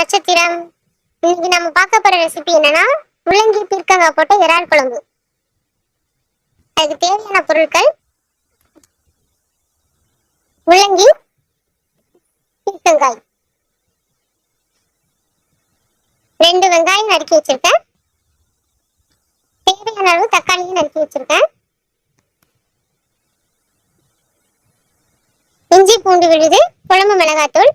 நட்சத்திரம். இன்னைக்கு நம்ம பார்க்க போற ரெசிபி என்னன்னா முள்ளங்கி பீர்க்கங்காய் போட்ட இறால் குழம்பு. அதுக்கு தேவையான பொருட்கள் முள்ளங்கி, பீர்க்கங்காய், 2 வெங்காயம் நறுக்கி வச்சிருக்கேன், தேவையான அளவு தக்காளியும் நறுக்கி வச்சிருக்கேன், இஞ்சி பூண்டு விழுது, குழம்பு மிளகாத்தூள்,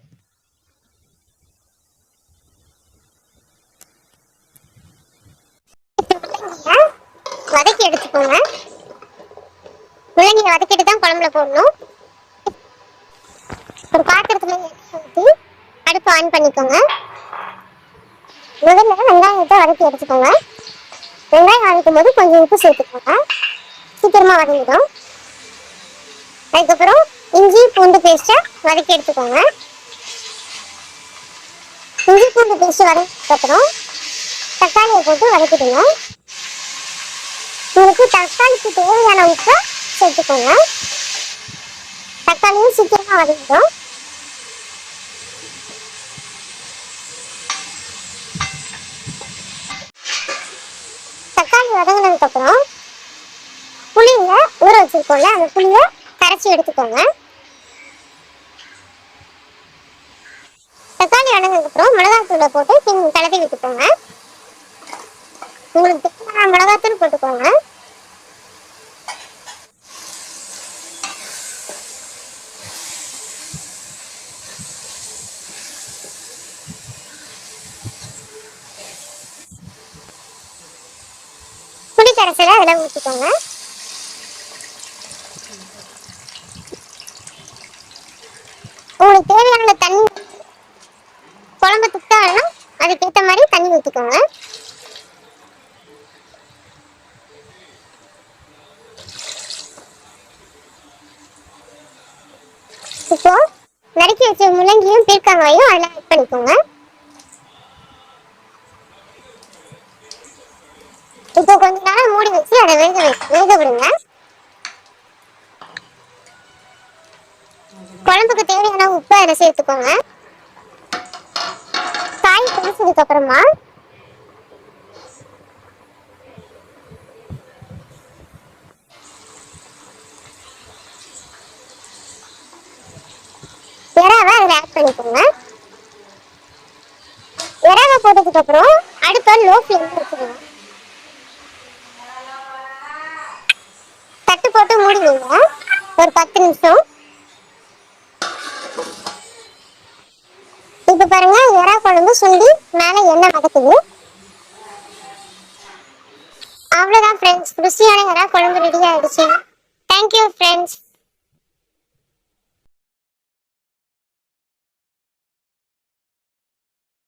வதக்கி எடுத்துக்கோங்க. முள்ளங்கியை வதக்கிட்டு தான் குழம்புல போடணும். ஒரு பாத்திரத்துல எண்ணெய் ஊற்றி அடுப்பு ஆன் பண்ணிக்கோங்க. முதல்ல வெங்காயத்தை வதக்கி எடுத்துக்கோங்க. வெங்காயம் வதக்கும் போது கொஞ்சம் உப்பு சேர்த்துக்கோங்க, சீக்கிரமா வதங்கிடும். அதுக்கப்புறம் இஞ்சி பூண்டு பேஸ்ட்டை வதக்கி எடுத்துக்கோங்க. இஞ்சி பூண்டு பேஸ்ட் வதக்கிக்கப்புறம் தக்காளியை போட்டு வதக்கிடுங்க. உங்களுக்கு தக்காளிக்கு தேவையான உப்பை சேர்த்துக்கோங்க. தக்காளியும் சீக்கிரமா வதங்கிடும். தக்காளி வதங்கினதுக்கு அப்புறம் புளியை ஊற வச்சிருக்கோம்ல, அந்த புளியை கரைச்சி எடுத்துக்கோங்க. தக்காளி வதங்கினதுக்கு அப்புறம் மிளகாத்தூளை போட்டு கலந்து விட்டுக்கோங்க. உங்களுக்கு தேவையான மிளகாத்தூள் போட்டுக்கோங்க. புளி கரைசலை அதில் ஊற்றிக்கோங்க. உங்களுக்கு தேவையான தண்ணி, குழம்பு திக்காகனா அதுக்கேற்ற மாதிரி தண்ணி ஊற்றிக்கோங்க. இப்போ நறுக்கி வச்ச முள்ளங்கியும் பீர்க்கங்காயும் அதில் ஆட் பண்ணிக்கோங்க. இப்போ கொஞ்ச நேரம் மூடி வச்சு அதை வேக விடுங்க. குழம்புக்கு தேவையான உப்பு அதில் சேர்த்துக்கோங்க. காய் பொரிச்சதுக்கு அப்புறமா இறாவை அதில் ஆட் பண்ணிக்கோங்க. இறாவை போட்டதுக்கு அப்புறம் அடுப்பை லோ ஃப்ளேம்ல வச்சுக்கோங்க. தட்டு போட்டு மூடிடுங்க ஒரு 10 நிமிஷம். இப்ப பாருங்க, இறா குழம்பு சுண்டி மேல எண்ணெய் மதக்குது. அவ்வளவுதான் ஃப்ரெண்ட்ஸ், ருசியான இறா குழம்பு ரெடி ஆயிடுச்சு. Thank you friends.